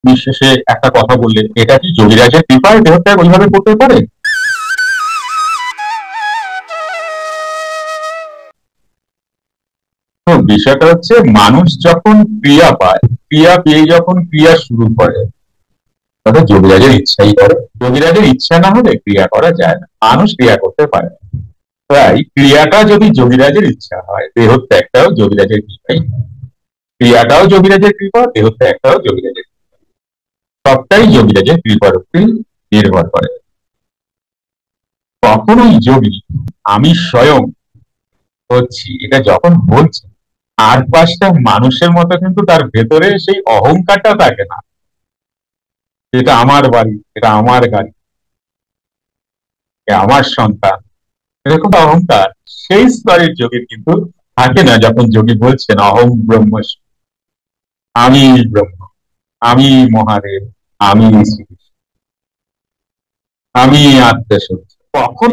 নিঃশেষে একটা কথা বললেন, এটা কি যোগীরাজের কৃপায় দেহত্যাগ ওইভাবে করতে পারে? তো বিষয়টা হচ্ছে, মানুষ যখন ক্রিয়া পায়, ক্রিয়া পেয়ে যখন ক্রিয়া শুরু করে, তখন যোগীরাজের ইচ্ছাই করে। যোগীরাজের ইচ্ছা না হলে ক্রিয়া করা যায় না, মানুষ ক্রিয়া করতে পারে না। তাই ক্রিয়াটা যদি যোগীরাজের ইচ্ছা হয়, দেহত্যাগটাও যোগীরাজের কৃপাই হয়। ক্রিয়াটাও যোগীরাজের কৃপা, দেহত্যাগটাও যোগীরাজের, সবটাই যোগীরাজের কৃপার উপরে নির্ভর করে। কখনোই যোগী আমি স্বয়ং হচ্ছি এটা যখন বলছে, আর পাঁচটা মানুষের মতো কিন্তু তার ভেতরে সেই অহংকারটা থাকে না, এটা আমার বাড়ি, এটা আমার গাড়ি, আমার সন্তান, এরকম অহংকার সেই স্তরের যোগীর কিন্তু থাকে না। যখন যোগী বলছেন অহং ব্রহ্মস্মি, আমি ব্রহ্ম, আমি মহাদেব, আমি শ্রীকৃষ্ণ, আমি আত্মসত্য, কখন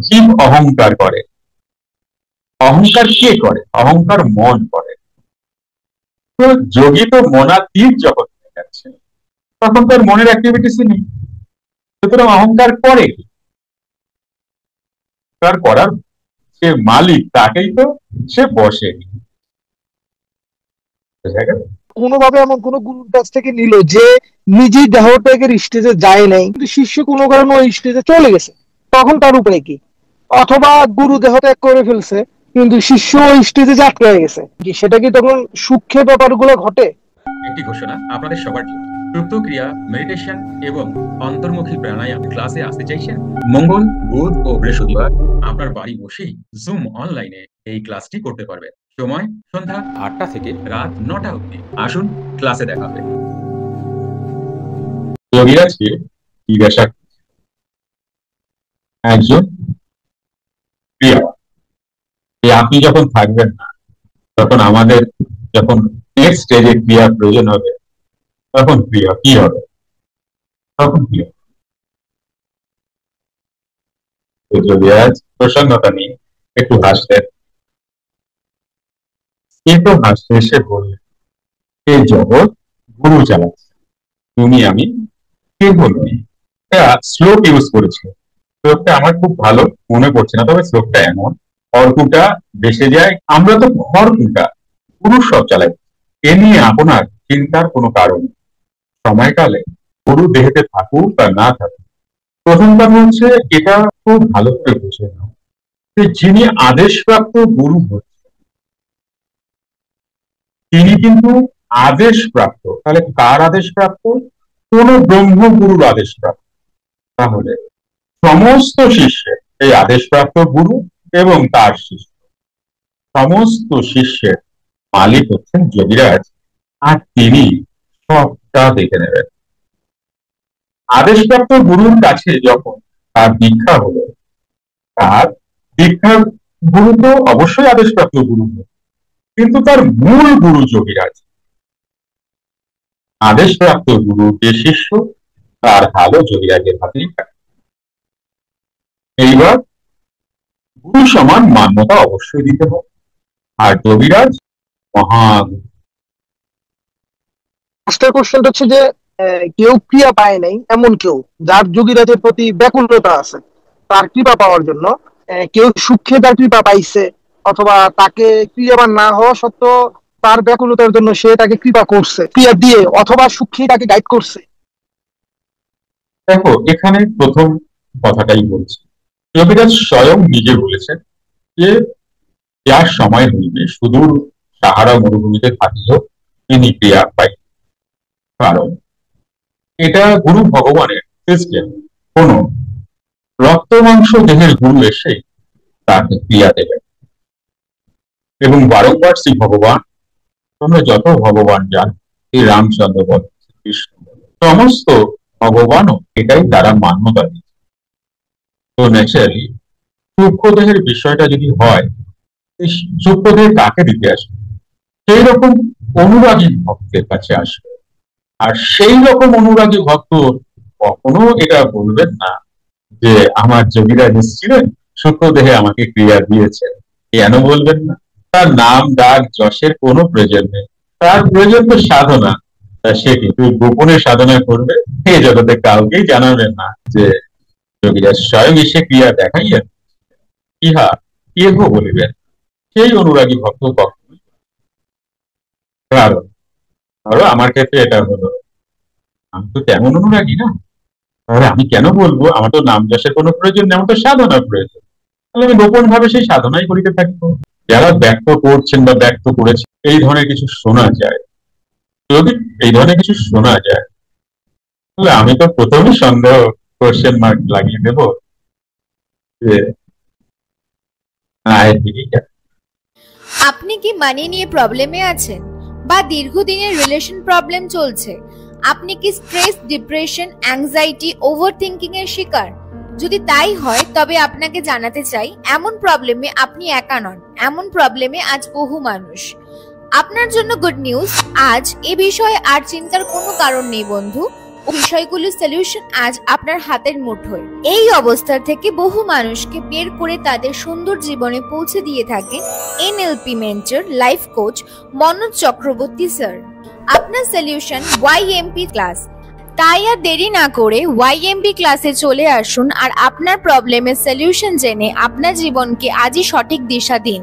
জীব অহংকার করে। অহংকার কে করে? অহংকার মন করে। তো যোগী তো মনাতীত জগৎ হয়ে যাচ্ছে, তখন তার মনের অ্যাক্টিভিটিসই নেই, সুতরাং অহংকার করে কি? তার করার সে মালিক, তাকেই তো সে বসেনি। কোনোভাবে এমন কোন গুরুর কাছ থেকে নিল যে নিজেই দেহত্যাগের স্টেজে যায় নাই, কিন্তু শিষ্য কোনো কারণে ওই স্টেজে চলে গেছে, তখন তার উপায় কি? অথবা গুরু দেহত্যাগ করে ফেলছে কিন্তু শিষ্য ওই স্টেজে আটকে গেছে, কি সেটা কি তখন সূক্ষ্ম ব্যাপারগুলো ঘটে? একটি ঘোষণা আপনাদের সবার জন্য। সুপ্ত ক্রিয়া, মেডিটেশন এবং অন্তর্মুখী প্রাণায়াম ক্লাসে আসতে চাইছেন? মঙ্গল, বুধ ও বৃহস্পতিবার আপনার বাড়ি বসেই জুম অনলাইনে এই ক্লাসটি করতে পারবেন। সময় সন্ধ্যা 8টা থেকে রাত 9টা অবধি। আসুন, ক্লাসে দেখা হবে। যোগীরাজকে জিজ্ঞাসা একজন ক্রিয়া, আপনি যখন থাকবেন না, তখন আমাদের যখন নেক্সট স্টেজে ক্রিয়ার প্রয়োজন হবে, তখন ক্রিয়া কি হবে? তখন কি হবে? যোগীরাজ প্রসন্নতা নিয়ে একটু হাসলেন, কিন্তু হাসতে এসে বললেন, এই জগৎ গুরু চালাচ্ছে, তুমি আমি কে বলবি? শ্লোক ইউজ করেছে, শ্লোকটা আমার খুব ভালো মনে পড়ছে না, তবে শ্লোকটা এমন, খড়কুটা বেসে যায়, আমরা তো খড়কুটা, গুরু সব চালাই, এ নিয়ে আপনার চিন্তার কোনো কারণ। সময়কালে গুরু দেহেতে থাকুক বা না থাকুক, প্রথম কথা হচ্ছে এটা খুব ভালো করে বুঝে নাও যে যিনি আদেশপ্রাপ্ত গুরু হচ্ছে, তিনি কিন্তু আদেশপ্রাপ্ত। তাহলে কার আদেশপ্রাপ্ত? কোন ব্রহ্মগুরুর আদেশপ্রাপ্ত। তাহলে সমস্ত শিষ্যের এই আদেশপ্রাপ্ত গুরু এবং তার শিষ্য, সমস্ত শিষ্যের মালিক হচ্ছেন যোগীরাজ, আর তিনি সবটা দেখে নেবেন। আদেশপ্রাপ্ত গুরুর কাছে যখন তার দীক্ষা হলো, তার দীক্ষার গুরু তো অবশ্যই আদেশপ্রাপ্ত গুরু, কিন্তু তার মূল গুরু যোগীরাজ। আদেশপ্রাপ্ত গুরু যে শিষ্য, তার ভালো যোগীরাজের হাতেই থাকে। এইবার গুরু সমান মান্যতা অবশ্যই দিতে হবে, আর যোগীরাজ মহাগুরু। কোশ্চেনটা হচ্ছে যে কেউ ক্রিয়া পায় নাই এমন কেউ যার যোগীরাজের প্রতি ব্যাকুলতা আছে তার কৃপা পাওয়ার জন্য, কেউ সূক্ষ্মে তার কৃপা পাইছে, অথবা তাকে ক্রিয়াবান না হওয়া সত্ত্বেও তার ব্যাকুলতার জন্য সে তাকে কৃপা করছে ক্রিয়া দিয়ে, অথবা সূক্ষ্মে তাকে গাইড করছে। দেখো, এখানে প্রথম কথাটাই বলছি, যোগীরাজ স্বয়ং নিজে বলেছেন যে যার সময় হইবে সুদূর সাহারা মরুভূমিতে থাকিলেও তিনি ক্রিয়া পাই। কারণ এটা গুরু ভগবানের সিস্টেম, কোন রক্ত মাংস দেহের গুরু এসে তাকে ক্রিয়া দেবে। এবং বারংবার শ্রী ভগবান, তোমরা যত ভগবান জান, শ্রী রামচন্দ্র বল, কৃষ্ণ বল, সমস্ত ভগবানও এটাই তারা মান্যতা দিচ্ছে। তো ন্যাচারালি সূক্ষ্ম দেহের বিষয়টা যদি হয়, সূক্ষ্ম দেহ কাকে দিতে আসবে? সেই রকম অনুরাগী ভক্তের কাছে আসবে। আর সেই রকম অনুরাগী ভক্ত কখনো এটা বলবেন না যে আমার যোগীরাজ এসেছিলেন, সূক্ষ্ম দেহে আমাকে ক্রিয়া দিয়েছেন, কেন বলবেন না? তার নাম ডাক যশের কোনো প্রয়োজন নেই, তার প্রয়োজন তো সাধনা, সে কিন্তু গোপনে সাধনা করবে, এই জগতে কাউকেই জানাবেন না যে যোগীরা স্বয়ং এসে ক্রিয়া দেখাইয়া ইহা কেহ বলিবেন সেই অনুরাগী ভক্ত কখনোই। কারণ ধরো আমার ক্ষেত্রে এটা হলো, আমি তো তেমন অনুরাগী না, তাহলে আমি কেন বলবো? আমার তো নাম যশের কোনো প্রয়োজন নেই, আমার তো সাধনা প্রয়োজন। তাহলে আমি গোপন ভাবে সেই সাধনাই করিতে থাকবো। যারা ব্যক্ত করছেন বা ব্যক্ত করেছেন এই ধরনের কিছু শোনা যায়, যদি এই ধরনের কিছু শোনা যায়, তাহলে আমি তো প্রথমেই সন্দেহ, কোশ্চেন মার্ক লাগিয়ে দেবো যে না, এর দিকেই যাবে। আপনি কি মানি নিয়ে প্রবলেমে আছেন বা দীর্ঘদিনের রিলেশন প্রবলেম চলছে? আপনি কি স্ট্রেস, ডিপ্রেশন, অ্যাংজাইটি, ওভারথিংকিং এর শিকার? যদি তাই হয় তবে আপনাকে জানাতে চাই, এমন প্রবলেমে আপনি একা নন। এমন প্রবলেমে আজ বহু মানুষ। আপনার জন্য গুড নিউজ, আজ এ বিষয়ে আর চিন্তার কোনো কারণ নেই বন্ধু। বিষয়গুলোর সলিউশন আজ আপনার হাতের মুঠোয়। এই অবস্থা থেকে বহু মানুষকে বের করে তাদের সুন্দর জীবনে পৌঁছে দিয়ে থাকেন NLP mentor, life coach Manoj Chakraborty sir. আপনার সলিউশন ওয়াইএমপি ক্লাস। তাই আর দেরি না করে ওয়াইএমপি ক্লাসে চলে আসুন আর আপনার প্রবলেমের সলিউশন জেনে আপনার জীবনকে আজই সঠিক দিশা দিন।